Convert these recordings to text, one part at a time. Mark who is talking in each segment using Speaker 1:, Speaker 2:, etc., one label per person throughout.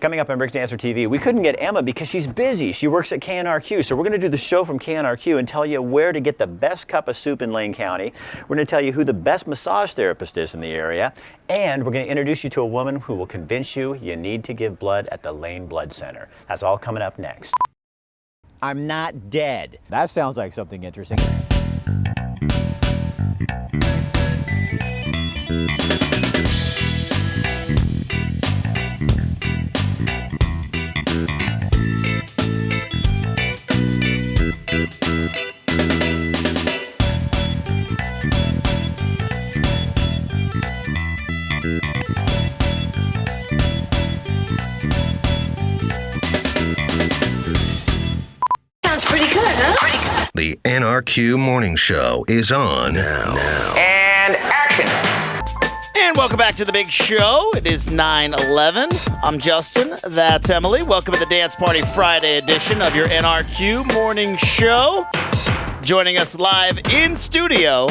Speaker 1: Coming up on Rick Dancer TV, we couldn't get Emma because she's busy. She works at KNRQ, so we're going to do the show from KNRQ and tell you where to get the best cup of soup in Lane County. We're going to tell you who the best massage therapist is in the area, and we're going to introduce you to a woman who will convince you need to give blood at the Lane Blood Center. That's all coming up next. I'm not dead.
Speaker 2: That sounds like something interesting.
Speaker 3: The NRQ Morning Show is on now.
Speaker 1: And action!
Speaker 4: And welcome back to the big show. It is 9/11. I'm Justin. That's Emily. Welcome to the Dance Party Friday edition of your NRQ Morning Show. Joining us live in studio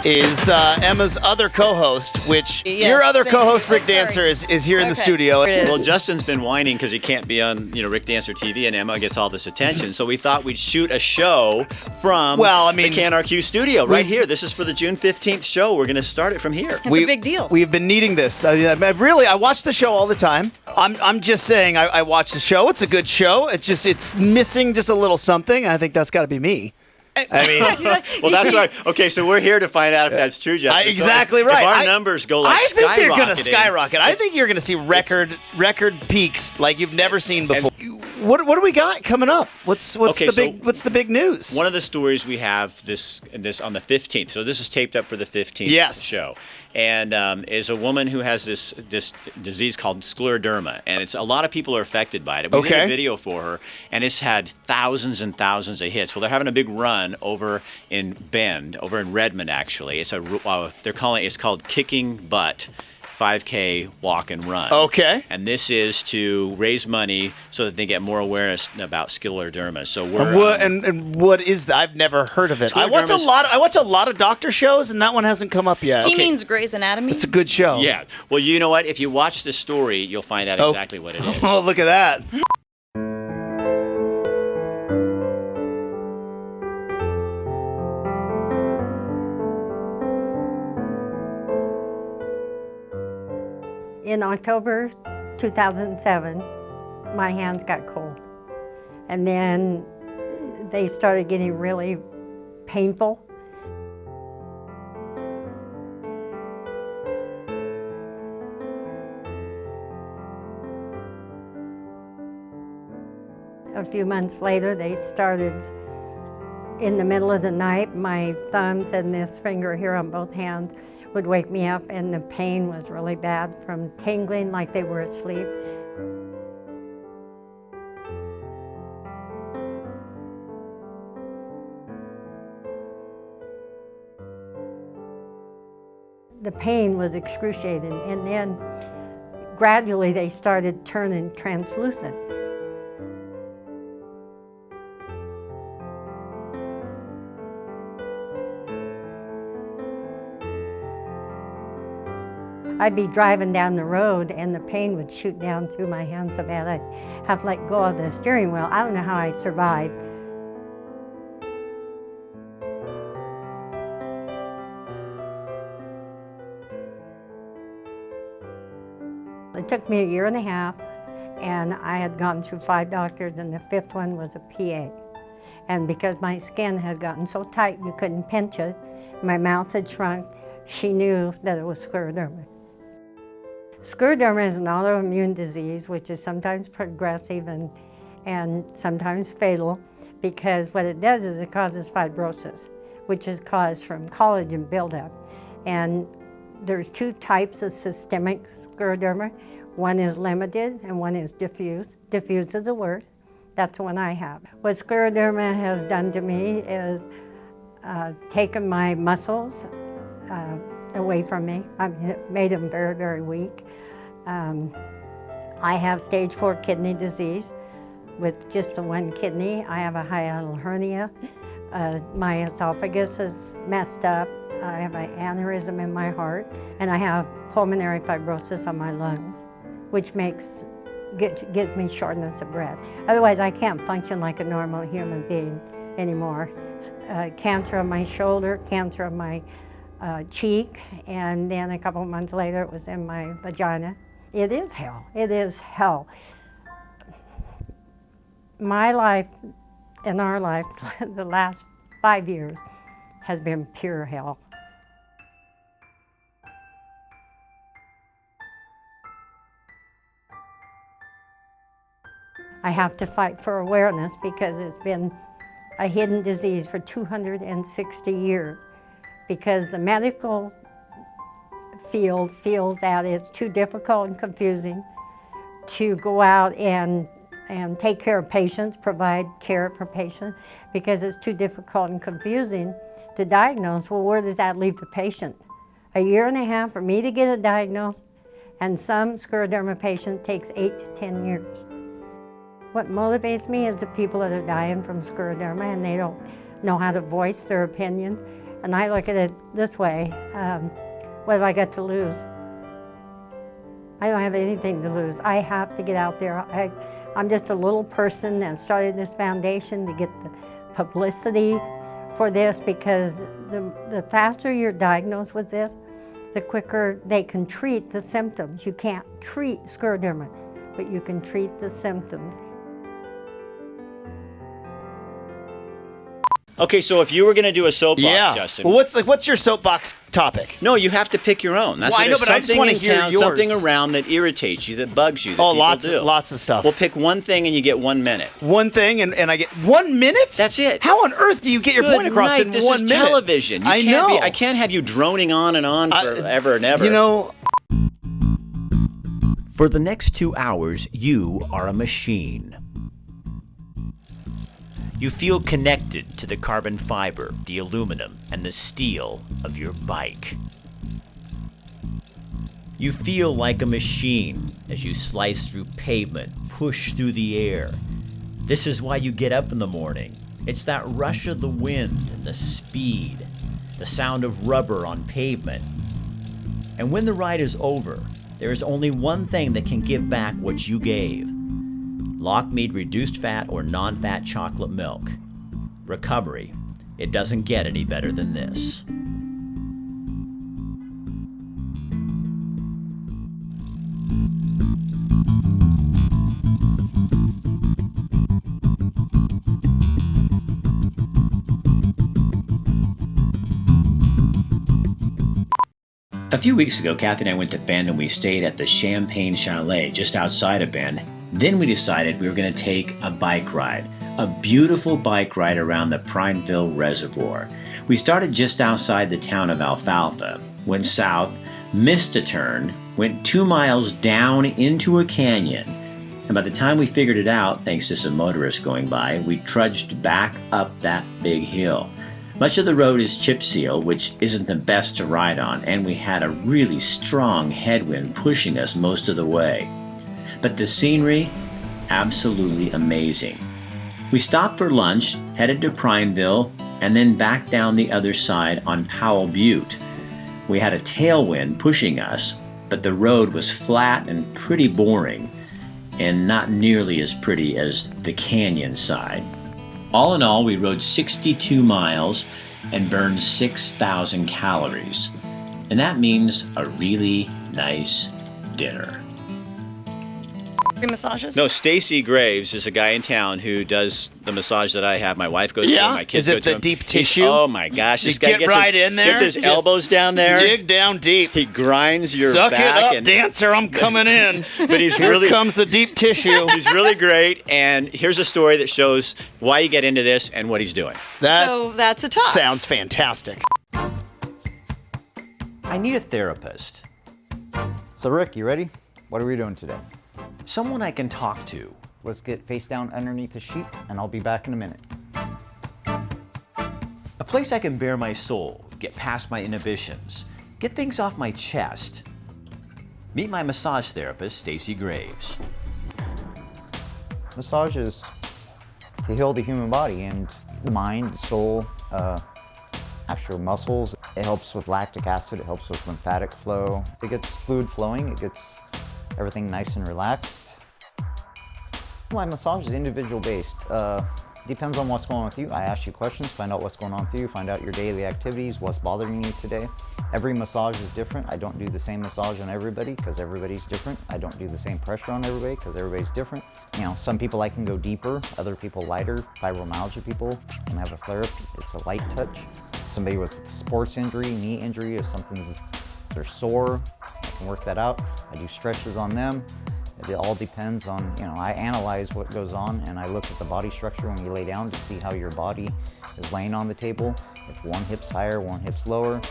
Speaker 4: is Emma's other co-host, which your other co-host, Rick Dancer, is here in the studio.
Speaker 1: Well, Justin's been whining because he can't be on, Rick Dancer TV, and Emma gets all this attention. So we thought we'd shoot a show from the KNRQ studio right here. This is for the June 15th show. We're going to start it from here.
Speaker 5: It's a big deal.
Speaker 4: We've been needing this. I watch the show all the time. I'm just saying I watch the show. It's a good show. It's missing just a little something. I think that's got to be me. I mean,
Speaker 1: well, that's right. Okay, so we're here to find out if that's true, Justin.
Speaker 4: Exactly right.
Speaker 1: If our numbers go like
Speaker 4: I think they're going to
Speaker 1: skyrocket.
Speaker 4: I think you're going to see record peaks like you've never seen before. What do we got coming up? What's the big news?
Speaker 1: One of the stories we have this on the 15th. So this is taped up for the 15th show, and is a woman who has this disease called scleroderma, and it's a lot of people are affected by it. We did a video for her, and it's had thousands and thousands of hits. Well, they're having a big run over in Bend, over in Redmond actually. It's it's called Kicking Butt 5K walk and run.
Speaker 4: Okay.
Speaker 1: And this is to raise money so that they get more awareness about scleroderma. So
Speaker 4: what is that? I've never heard of it. I watch a lot of doctor shows, and that one hasn't come up yet.
Speaker 5: He means Grey's Anatomy.
Speaker 4: It's a good show.
Speaker 1: Yeah. Well, you know what? If you watch the story, you'll find out exactly what it is.
Speaker 4: Oh, look at that.
Speaker 6: In October 2007, my hands got cold. And then they started getting really painful. A few months later, they started in the middle of the night. My thumbs and this finger here on both hands would wake me up, and the pain was really bad from tingling like they were asleep. The pain was excruciating, and then gradually they started turning translucent. I'd be driving down the road and the pain would shoot down through my hands so bad I'd have to let go of the steering wheel. I don't know how I survived. It took me 1.5 years, and I had gone through 5 doctors, and the 5th one was a PA. And because my skin had gotten so tight you couldn't pinch it, my mouth had shrunk, she knew that it was scleroderma. Scleroderma is an autoimmune disease which is sometimes progressive and sometimes fatal, because what it does is it causes fibrosis, which is caused from collagen buildup. And there's 2 types of systemic scleroderma. One is limited and one is diffuse. Diffuse is the worst. That's the one I have. What scleroderma has done to me is taken my muscles away from me. I've made them very, very weak. I have stage 4 kidney disease with just the 1 kidney. I have a hiatal hernia. My esophagus is messed up. I have an aneurysm in my heart, and I have pulmonary fibrosis on my lungs, which makes gives me shortness of breath. Otherwise, I can't function like a normal human being anymore. Cancer on my shoulder, cancer on my cheek, and then a couple of months later it was in my vagina. It is hell. It is hell. My life and our life, the last 5 years, has been pure hell. I have to fight for awareness because it's been a hidden disease for 260 years. Because the medical field feels that it's too difficult and confusing to go out and take care of patients, provide care for patients, because it's too difficult and confusing to diagnose. Well, where does that leave the patient? A year and a half for me to get it diagnosed, and some scleroderma patient takes 8 to 10 years. What motivates me is the people that are dying from scleroderma and they don't know how to voice their opinion. And I look at it this way, what have I got to lose? I don't have anything to lose. I have to get out there. I'm just a little person that started this foundation to get the publicity for this, because the faster you're diagnosed with this, the quicker they can treat the symptoms. You can't treat scleroderma, but you can treat the symptoms.
Speaker 1: Okay, so if you were going to do a soapbox, Justin.
Speaker 4: Well, what's your soapbox topic?
Speaker 1: No, you have to pick your own. That's
Speaker 4: Well,
Speaker 1: what
Speaker 4: I know,
Speaker 1: it is.
Speaker 4: but I just wanna hear yours.
Speaker 1: Something around that irritates you, that bugs you, that
Speaker 4: Oh,
Speaker 1: people do.
Speaker 4: lots of stuff.
Speaker 1: Well, pick one thing and you get 1 minute.
Speaker 4: One thing, and I get 1 minute?
Speaker 1: That's it.
Speaker 4: How on earth do you get your
Speaker 1: Good
Speaker 4: point across
Speaker 1: night.
Speaker 4: in
Speaker 1: This
Speaker 4: 1
Speaker 1: is
Speaker 4: minute?
Speaker 1: television.
Speaker 4: I know.
Speaker 1: I can't have you droning on and on forever and ever.
Speaker 4: You know,
Speaker 2: For the next 2 hours, you are a machine. You feel connected to the carbon fiber, the aluminum, and the steel of your bike. You feel like a machine as you slice through pavement, push through the air. This is why you get up in the morning. It's that rush of the wind and the speed, the sound of rubber on pavement. And when the ride is over, there is only one thing that can give back what you gave. Lockmead reduced fat or non-fat chocolate milk. Recovery. It doesn't get any better than this.
Speaker 1: A few weeks ago, Kathy and I went to Bend and we stayed at the Champagne Chalet just outside of Bend. Then we decided we were going to take a bike ride, a beautiful bike ride around the Prineville Reservoir. We started just outside the town of Alfalfa, went south, missed a turn, went 2 miles down into a canyon. And by the time we figured it out, thanks to some motorists going by, we trudged back up that big hill. Much of the road is chip seal, which isn't the best to ride on, and we had a really strong headwind pushing us most of the way. But the scenery, absolutely amazing. We stopped for lunch, headed to Prineville, and then back down the other side on Powell Butte. We had a tailwind pushing us, but the road was flat and pretty boring, and not nearly as pretty as the canyon side. All in all, we rode 62 miles and burned 6,000 calories. And that means a really nice dinner.
Speaker 5: Massages?
Speaker 1: No, Stacy Graves is a guy in town who does the massage that I have. My wife goes to him, my kids
Speaker 4: Is
Speaker 1: go
Speaker 4: it
Speaker 1: to
Speaker 4: the
Speaker 1: him.
Speaker 4: deep tissue?
Speaker 1: Oh my gosh, this guy
Speaker 4: Get
Speaker 1: gets
Speaker 4: right
Speaker 1: his,
Speaker 4: in there.
Speaker 1: gets his
Speaker 4: Just
Speaker 1: elbows down there.
Speaker 4: dig down deep.
Speaker 1: He grinds your
Speaker 4: Suck
Speaker 1: back.
Speaker 4: it up,
Speaker 1: and,
Speaker 4: dancer. I'm coming in.
Speaker 1: But he's
Speaker 4: Here
Speaker 1: really
Speaker 4: comes the deep tissue.
Speaker 1: he's really great. And here's a story that shows why you get into this and what he's doing.
Speaker 5: So that's a toss.
Speaker 4: Sounds fantastic.
Speaker 2: I need a therapist.
Speaker 7: So Rick, you ready? What are we doing today?
Speaker 2: Someone I can talk to.
Speaker 7: Let's get face down underneath the sheet and I'll be back in a minute.
Speaker 2: A place I can bare my soul, get past my inhibitions, get things off my chest. Meet my massage therapist, Stacy Graves.
Speaker 7: Massage is to heal the human body and the mind, the soul, actual muscles. It helps with lactic acid, it helps with lymphatic flow. It gets fluid flowing, it gets everything nice and relaxed. My massage is individual based. Depends on what's going on with you. I ask you questions, find out what's going on with you, find out your daily activities, what's bothering you today. Every massage is different. I don't do the same massage on everybody because everybody's different. I don't do the same pressure on everybody because everybody's different. You know, some people I can go deeper, other people lighter. Fibromyalgia people can have a flare-up. It's a light touch. Somebody with a sports injury, knee injury, if they're sore, I can work that out. I do stretches on them. It all depends on, I analyze what goes on and I look at the body structure when you lay down to see how your body is laying on the table. If one hip's higher, one hip's lower,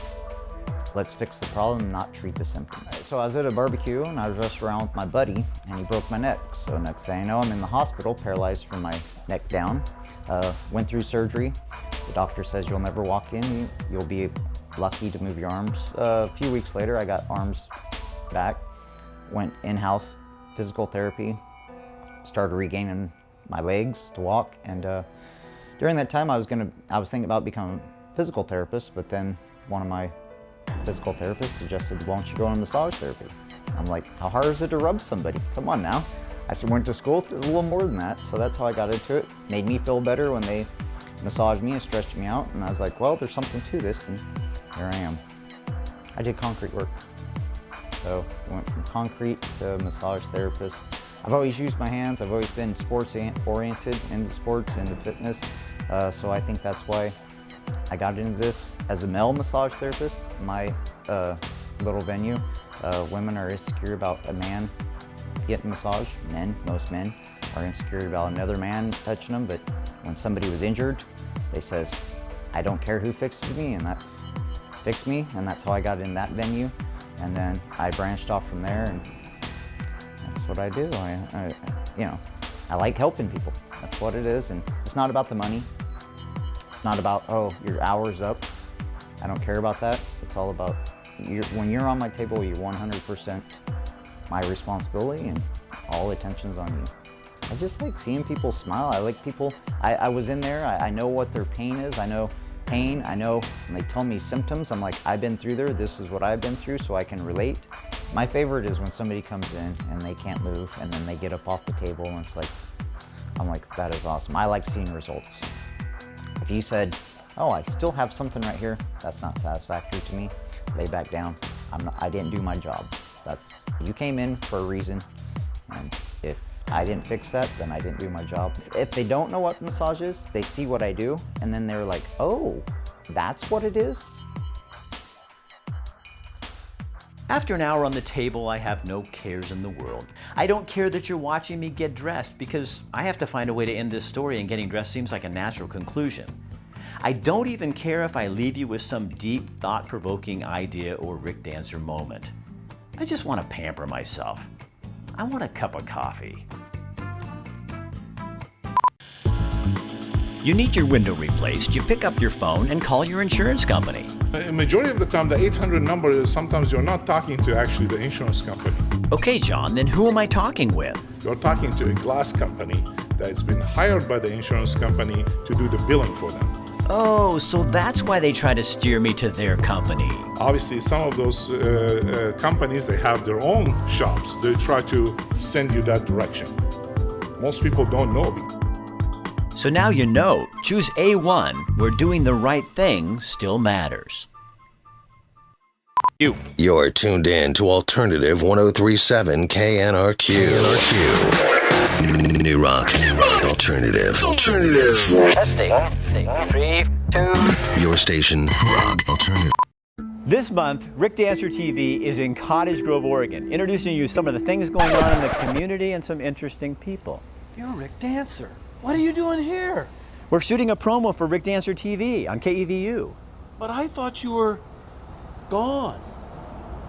Speaker 7: let's fix the problem, not treat the symptom. So I was at a barbecue and I was just around with my buddy and he broke my neck. So next thing I know, I'm in the hospital, paralyzed from my neck down. Went through surgery. The doctor says you'll never walk in. You'll be lucky to move your arms. A few weeks later, I got arms back, went in-house physical therapy, started regaining my legs to walk, and during that time I was thinking about becoming a physical therapist, but then one of my physical therapists suggested, why don't you go into massage therapy? I'm like, how hard is it to rub somebody? Come on now. I went to school, a little more than that, so that's how I got into it. Made me feel better when they massaged me and stretched me out, and I was like, well, there's something to this, and here I am. I did concrete work. So I went from concrete to massage therapist. I've always used my hands. I've always been sports oriented, into sports, into fitness. So I think that's why I got into this. As a male massage therapist, my little venue, women are insecure about a man getting massage. Most men are insecure about another man touching them, but when somebody was injured, they says, I don't care who fixes me, and that's fix me, and that's how I got in that venue. And then I branched off from there, and that's what I do. I like helping people. That's what it is, and it's not about the money. It's not about, oh, your hour's up. I don't care about that. It's all about, when you're on my table, you're 100% my responsibility, and all attention's on you. I just like seeing people smile. I like people, I was in there, I know what their pain is. I know pain, I know when they tell me symptoms, I'm like, I've been through there, this is what I've been through, so I can relate. My favorite is when somebody comes in and they can't move and then they get up off the table and it's like, I'm like, that is awesome. I like seeing results. If you said, oh, I still have something right here, that's not satisfactory to me, lay back down. I didn't do my job. You came in for a reason, and if I didn't fix that, then I didn't do my job. If they don't know what massage is, they see what I do, and then they're like, oh, that's what it is?
Speaker 2: After an hour on the table, I have no cares in the world. I don't care that you're watching me get dressed because I have to find a way to end this story, and getting dressed seems like a natural conclusion. I don't even care if I leave you with some deep, thought-provoking idea or Rick Dancer moment. I just want to pamper myself. I want a cup of coffee. You need your window replaced, you pick up your phone and call your insurance company.
Speaker 8: A majority of the time, the 800 number is sometimes you're not talking to actually the insurance company.
Speaker 2: Okay, John, then who am I talking with?
Speaker 8: You're talking to a glass company that's been hired by the insurance company to do the billing for them.
Speaker 2: Oh, so that's why they try to steer me to their company.
Speaker 8: Obviously, some of those companies, they have their own shops. They try to send you that direction. Most people don't know.
Speaker 2: So now you know, choose A1, where doing the right thing still matters.
Speaker 3: You're tuned in to Alternative 1037 KNRQ. New Rock. Alternative.
Speaker 9: Testing. 3, 2.
Speaker 3: Your station, Rock Alternative.
Speaker 2: This month, Rick Dancer TV is in Cottage Grove, Oregon, introducing you some of the things going on in the community and some interesting people.
Speaker 10: You're Rick Dancer. What are you doing here?
Speaker 2: We're shooting a promo for Rick Dancer TV on KEVU.
Speaker 10: But I thought you were gone.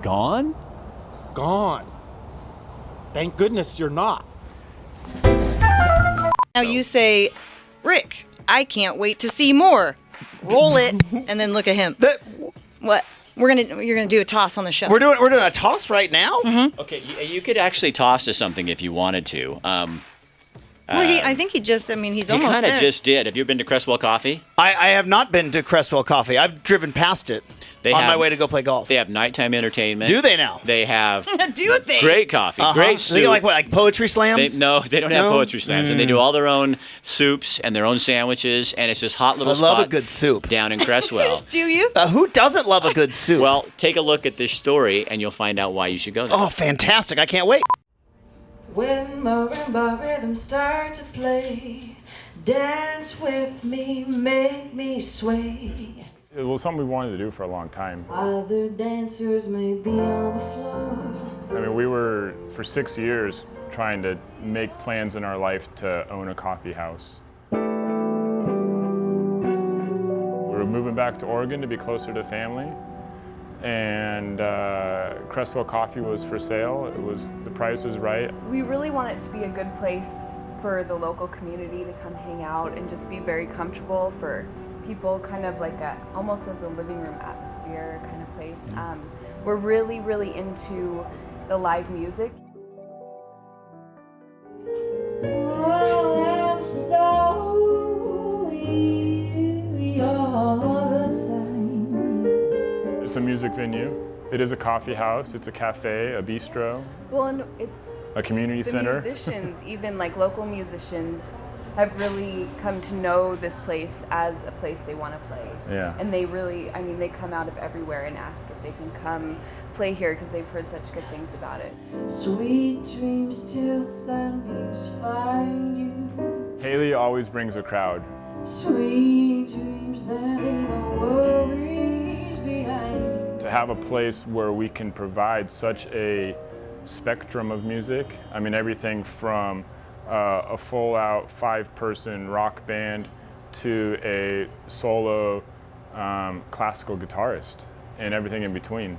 Speaker 2: Gone?
Speaker 10: Gone. Thank goodness you're not.
Speaker 5: Now you say, Rick, I can't wait to see more. Roll it, and then look at him. What? You're gonna do a toss on the show.
Speaker 4: We're doing a toss right now?
Speaker 5: Mm-hmm.
Speaker 1: Okay, you could actually toss to something if you wanted to.
Speaker 5: Well, I think he's
Speaker 1: He
Speaker 5: almost
Speaker 1: kind
Speaker 5: there.
Speaker 1: of just did. Have you been to Crestwell Coffee?
Speaker 4: I have not been to Crestwell Coffee. I've driven past it on my way to go play golf.
Speaker 1: They have nighttime entertainment.
Speaker 4: Do they now?
Speaker 1: They have
Speaker 5: Do they?
Speaker 1: great coffee, great soup.
Speaker 4: They get like poetry slams?
Speaker 1: No, they don't have poetry slams. And they do all their own soups and their own sandwiches, and it's this hot little spot.
Speaker 4: I love a good soup.
Speaker 1: Down in Crestwell.
Speaker 5: Do you?
Speaker 4: Who doesn't love a good soup?
Speaker 1: Well, take a look at this story, and you'll find out why you should go there.
Speaker 4: Oh, fantastic. I can't wait.
Speaker 11: When marimba rhythms start to play, dance with me, make me sway.
Speaker 12: It was something we wanted to do for a long time.
Speaker 11: Other dancers may be on the floor.
Speaker 12: I mean, we were, for 6 years, trying to make plans in our life to own a coffee house. We were moving back to Oregon to be closer to family, and Crestwell Coffee was for sale. The price was right.
Speaker 13: We really want it to be a good place for the local community to come hang out and just be very comfortable for people, kind of like almost as a living room atmosphere kind of place. We're really, really into the live music.
Speaker 11: Oh, I'm so weary all the time.
Speaker 12: It's a music venue. It is a coffee house. It's a cafe, a bistro.
Speaker 13: Well, and it's
Speaker 12: a community center.
Speaker 13: The musicians, even like local musicians, have really come to know this place as a place they want to play.
Speaker 12: Yeah.
Speaker 13: And they really, they come out of everywhere and ask if they can come play here because they've heard such good things about it.
Speaker 11: Sweet dreams till sunbeams find you.
Speaker 12: Haley always brings a crowd.
Speaker 11: Sweet dreams that ain't no worries behind you.
Speaker 12: To have a place where we can provide such a spectrum of music, everything from a full-out 5-person rock band to a solo classical guitarist and everything in between.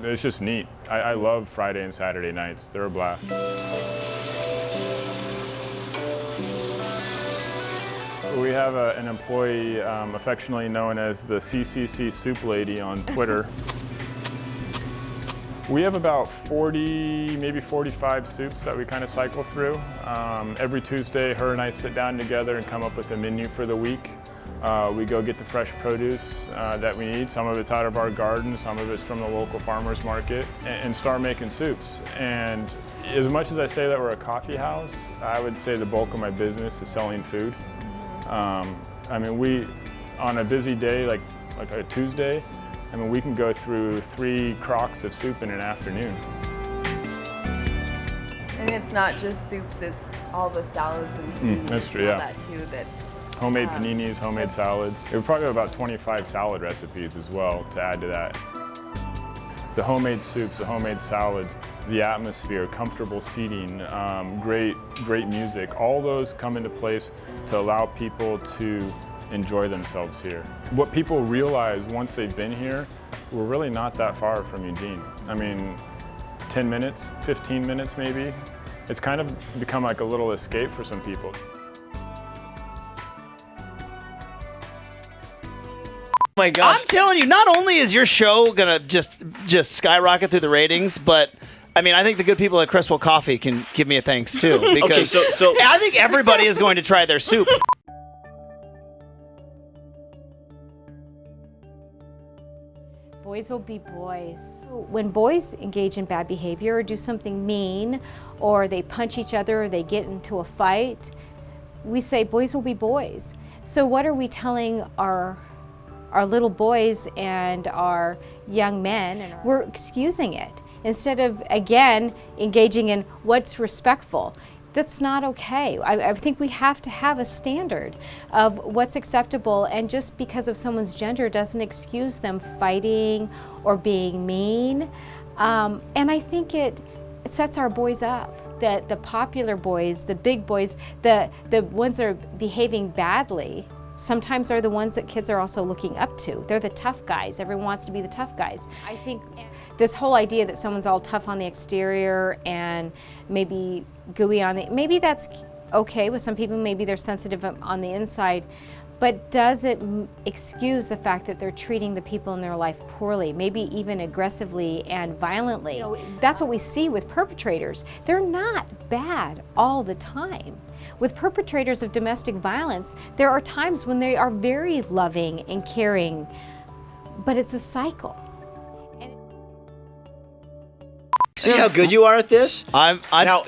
Speaker 12: It's just neat. I love Friday and Saturday nights. They're a blast. We have an employee affectionately known as the CCC Soup Lady on Twitter. We have about 40, maybe 45 soups that we kind of cycle through. Every Tuesday, her and I sit down together and come up with a menu for the week. We go get the fresh produce that we need. Some of it's out of our garden, some of it's from the local farmers market, and start making soups. And as much as I say that we're a coffee house, I would say the bulk of my business is selling food. We, on a busy day, like a Tuesday, we can go through 3 crocks of soup in an afternoon.
Speaker 13: And it's not just soups, it's all the salads and paninis
Speaker 12: that's true,
Speaker 13: and all
Speaker 12: yeah.
Speaker 13: that too.
Speaker 12: Homemade paninis, homemade salads. It would probably have about 25 salad recipes as well to add to that. The homemade soups, the homemade salads, the atmosphere, comfortable seating, great music, all those come into place to allow people to enjoy themselves here. What people realize once they've been here, we're really not that far from Eugene. 10 minutes, 15 minutes maybe. It's kind of become like a little escape for some people.
Speaker 4: Oh my gosh. I'm telling you, not only is your show gonna just skyrocket through the ratings, but I think the good people at Crestwell Coffee can give me a thanks too. Because
Speaker 1: Okay, so
Speaker 4: I think everybody is going to try their soup.
Speaker 14: Boys will be boys. When boys engage in bad behavior or do something mean, or they punch each other, or they get into a fight, we say boys will be boys. So what are we telling our little boys and our young men? We're excusing it instead of, again, engaging in what's respectful. That's not okay. I think we have to have a standard of what's acceptable, and just because of someone's gender doesn't excuse them fighting or being mean. And I think it sets our boys up, that the popular boys, the big boys, the ones that are behaving badly, sometimes are the ones that kids are also looking up to. They're the tough guys. Everyone wants to be the tough guys. I think this whole idea that someone's all tough on the exterior and maybe gooey on maybe that's okay with some people, maybe they're sensitive on the inside, But does it excuse the fact that they're treating the people in their life poorly, maybe even aggressively and violently? You know, that's what we see with perpetrators. They're not bad all the time. With perpetrators of domestic violence, there are times when they are very loving and caring, but it's a cycle.
Speaker 1: See how good you are at this?
Speaker 4: Now,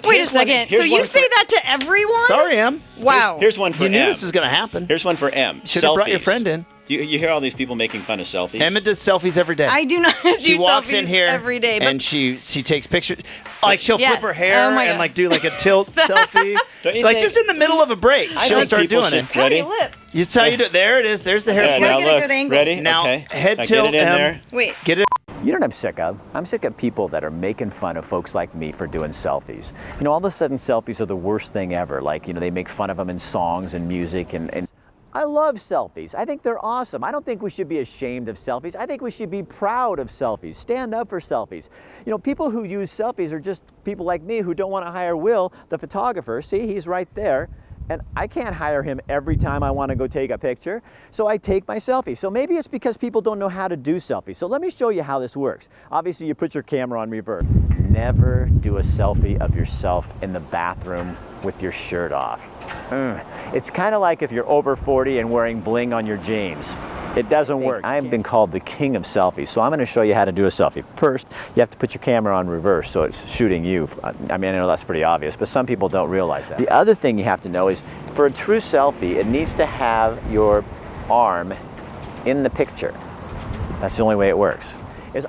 Speaker 5: Wait a second. So you say that to everyone?
Speaker 4: Sorry, Em.
Speaker 5: Wow.
Speaker 1: Here's one for
Speaker 4: You knew
Speaker 1: M.
Speaker 4: this was going to happen.
Speaker 1: Here's one for M.
Speaker 4: Should have brought your
Speaker 1: Selfies.
Speaker 4: friend in.
Speaker 1: You hear all these people making fun of selfies?
Speaker 4: Emma does selfies every day.
Speaker 5: I do not do
Speaker 4: She walks in
Speaker 5: selfies
Speaker 4: here
Speaker 5: every day. But
Speaker 4: and she takes pictures. Like she'll
Speaker 5: Yeah.
Speaker 4: flip her hair
Speaker 5: Oh my
Speaker 4: and
Speaker 5: God.
Speaker 4: like do like a tilt selfie.
Speaker 1: Don't you
Speaker 4: Like
Speaker 1: think-
Speaker 4: just in the middle of a break,
Speaker 1: I
Speaker 4: she'll
Speaker 1: think
Speaker 4: start
Speaker 1: people
Speaker 4: doing
Speaker 1: should-
Speaker 4: it.
Speaker 1: Ready?
Speaker 5: lip.
Speaker 4: You tell you do. There it is. There's the hair
Speaker 1: Yeah,
Speaker 4: flip.
Speaker 1: now
Speaker 5: Gotta get a
Speaker 1: look.
Speaker 5: good angle.
Speaker 1: Ready?
Speaker 4: Now
Speaker 1: Okay.
Speaker 4: head
Speaker 1: Now
Speaker 4: tilt
Speaker 1: get it in
Speaker 4: Em.
Speaker 1: there.
Speaker 5: Wait.
Speaker 4: Get it.
Speaker 2: You know what I'm sick of? I'm sick of people that are making fun of folks like me for doing selfies. You know, all of a sudden selfies are the worst thing ever. Like, you know, they make fun of them in songs and music and I love selfies. I think they're awesome. I don't think we should be ashamed of selfies. I think we should be proud of selfies. Stand up for selfies. You know, people who use selfies are just people like me who don't want to hire Will, the photographer. See, he's right there. And I can't hire him every time I want to go take a picture. So I take my selfie. So maybe it's because people don't know how to do selfies. So let me show you how this works. Obviously, you put your camera on reverse. Never do a selfie of yourself in the bathroom with your shirt off. It's kind of like if you're over 40 and wearing bling on your jeans. It doesn't work. I've been called the king of selfies, so I'm going to show you how to do a selfie. First, you have to put your camera on reverse so it's shooting you. I mean, I know that's pretty obvious, but some people don't realize that. The other thing you have to know is for a true selfie, it needs to have your arm in the picture. That's the only way it works.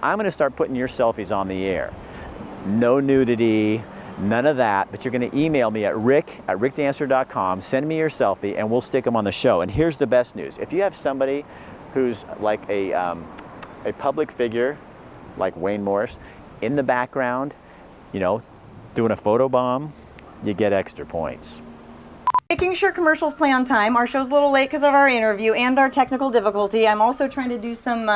Speaker 2: I'm going to start putting your selfies on the air. No nudity, none of that, but you're going to email me at rick@rickdancer.com, send me your selfie, and we'll stick them on the show. And here's the best news. If you have somebody who's like a public figure, like Wayne Morris, in the background, you know, doing a photo bomb, you get extra points.
Speaker 5: Making sure commercials play on time. Our show's a little late because of our interview and our technical difficulty. I'm also trying to do some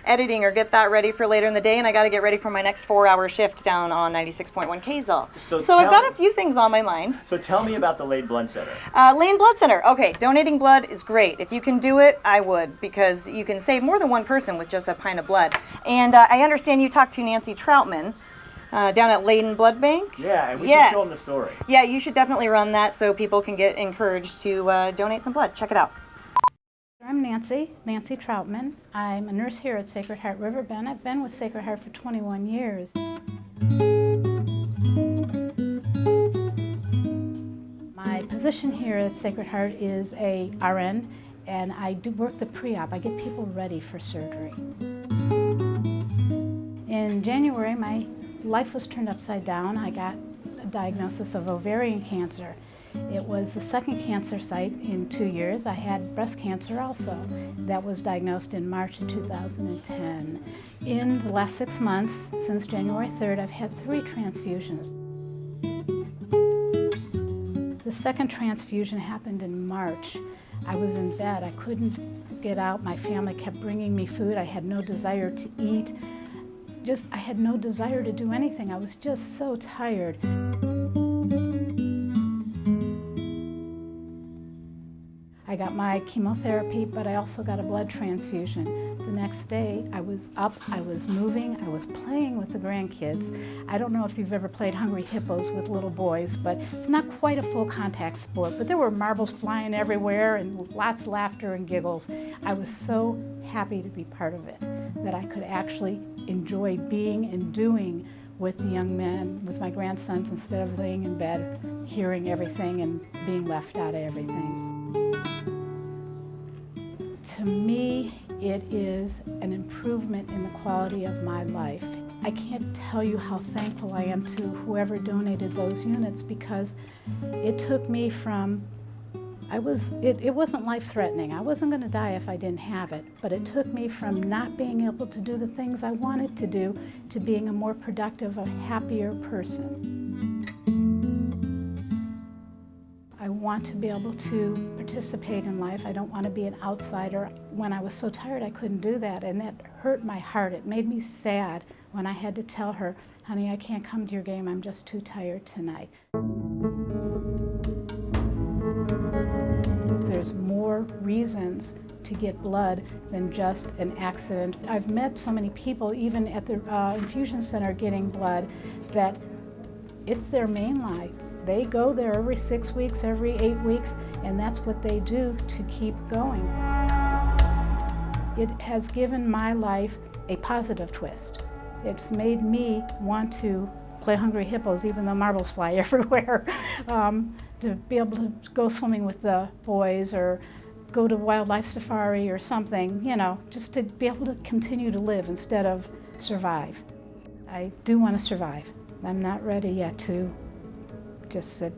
Speaker 5: editing or get that ready for later in the day, and I got to get ready for my next 4-hour shift down on 96.1 KZL. So I've got a few things on my mind.
Speaker 2: So tell me about the Lane Blood Center.
Speaker 5: Lane Blood Center. Okay, donating blood is great. If you can do it, I would, because you can save more than one person with just a pint of blood. And I understand you talked to Nancy Troutman down at Leyden Blood Bank.
Speaker 2: Yeah, and we should show them the story.
Speaker 5: Yeah, you should definitely run that so people can get encouraged to donate some blood. Check it out.
Speaker 15: I'm Nancy Troutman. I'm a nurse here at Sacred Heart Riverbend. I've been with Sacred Heart for 21 years. My position here at Sacred Heart is a RN, and I do work the pre-op. I get people ready for surgery. In January, my life was turned upside down. I got a diagnosis of ovarian cancer. It was the second cancer site in 2 years. I had breast cancer also. That was diagnosed in March of 2010. In the last 6 months, since January 3rd, I've had 3 transfusions. The second transfusion happened in March. I was in bed. I couldn't get out. My family kept bringing me food. I had no desire to eat. I had no desire to do anything. I was just so tired. I got my chemotherapy, but I also got a blood transfusion. The next day, I was up, I was moving, I was playing with the grandkids. I don't know if you've ever played Hungry Hippos with little boys, but it's not quite a full contact sport, but there were marbles flying everywhere and lots of laughter and giggles. I was so happy to be part of it, that I could actually enjoy being and doing with the young men, with my grandsons, instead of laying in bed, hearing everything and being left out of everything. To me, it is an improvement in the quality of my life. I can't tell you how thankful I am to whoever donated those units, because it took me from, it wasn't life-threatening. I wasn't going to die if I didn't have it, but it took me from not being able to do the things I wanted to do to being a more productive, a happier person. I want to be able to participate in life. I don't want to be an outsider. When I was so tired, I couldn't do that, and that hurt my heart. It made me sad when I had to tell her, honey, I can't come to your game. I'm just too tired tonight. There's more reasons to get blood than just an accident. I've met so many people, even at the infusion center getting blood, that it's their main life. They go there every 6 weeks, every 8 weeks, and that's what they do to keep going. It has given my life a positive twist. It's made me want to play Hungry Hippos, even though marbles fly everywhere. To be able to go swimming with the boys or go to wildlife safari or something, you know, just to be able to continue to live instead of survive. I do want to survive. I'm not ready yet to just sit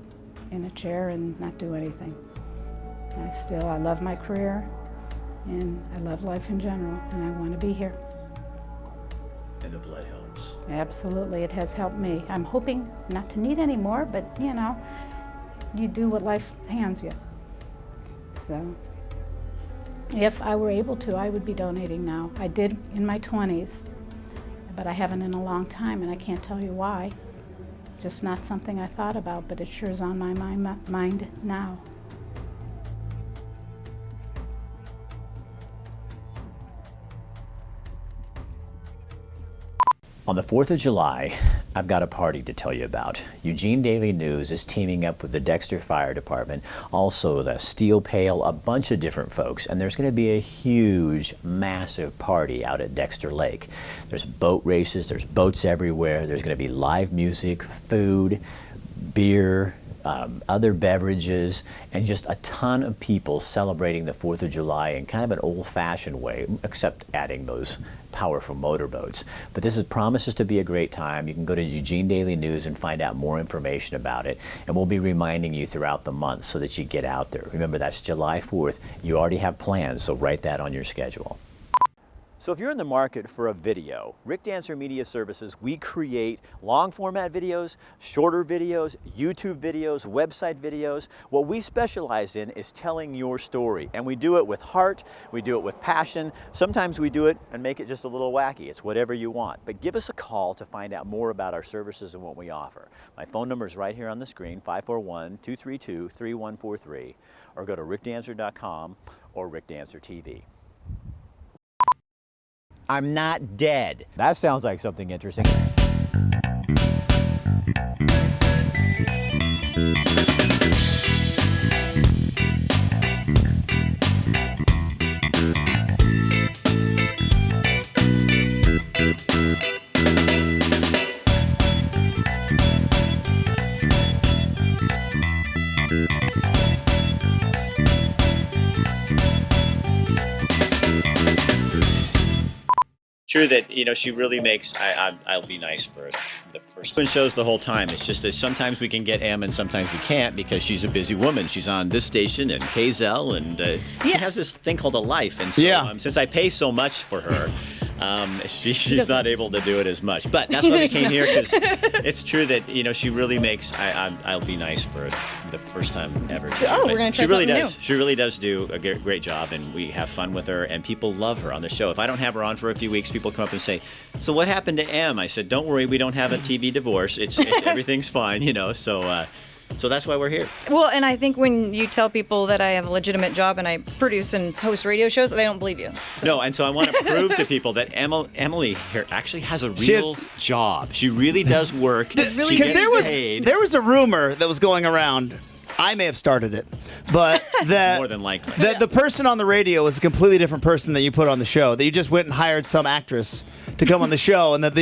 Speaker 15: in a chair and not do anything. I love my career and I love life in general, and I want to be here.
Speaker 2: And the blood helps.
Speaker 15: Absolutely, it has helped me. I'm hoping not to need any more, but you know, you do what life hands you. So, if I were able to, I would be donating now. I did in my 20s, but I haven't in a long time, and I can't tell you why. Just not something I thought about, but it sure is on my mind now.
Speaker 2: On the 4th of July, I've got a party to tell you about. Eugene Daily News is teaming up with the Dexter Fire Department, also the Steel Pail, a bunch of different folks, and there's going to be a huge, massive party out at Dexter Lake. There's boat races, there's boats everywhere, there's going to be live music, food, beer, other beverages, and just a ton of people celebrating the 4th of July in kind of an old-fashioned way, except adding those powerful motorboats. But this promises to be a great time. You can go to Eugene Daily News and find out more information about it, and we'll be reminding you throughout the month so that you get out there. Remember, that's July 4th. You already have plans, so write that on your schedule. So if you're in the market for a video, Rick Dancer Media Services, we create long format videos, shorter videos, YouTube videos, website videos. What we specialize in is telling your story, and we do it with heart, we do it with passion. Sometimes we do it and make it just a little wacky. It's whatever you want. But give us a call to find out more about our services and what we offer. My phone number is right here on the screen, 541-232-3143, or go to rickdancer.com or Rick Dancer TV. I'm not dead. That sounds like something interesting. True that, you know, she really makes, I'll be nice for the first one shows the whole time. It's just that sometimes we can get Em and sometimes we can't because she's a busy woman. She's on this station and KZL, and she has this thing called a life. And so since I pay so much for her, she's not able to do it as much. But that's why we came here, because it's true that, you know, she really makes, I'll be nice for the first time ever.
Speaker 5: Oh, we're going to try something new.
Speaker 2: She really does do a great job, and we have fun with her, and people love her on the show. If I don't have her on for a few weeks, people come up and say, so what happened to Em? I said, don't worry, we don't have a TV divorce. It's everything's fine, you know, so that's why we're here.
Speaker 5: Well, and I think when you tell people that I have a legitimate job and I produce and host radio shows, they don't believe you. So.
Speaker 2: No, and so I want to prove to people that Emily here actually has a real job. She really does work.
Speaker 4: Because there was a rumor that was going around. I may have started it, but that
Speaker 2: more than likely
Speaker 4: the person on the radio was a completely different person that you put on the show. That you just went and hired some actress to come on the show, and that the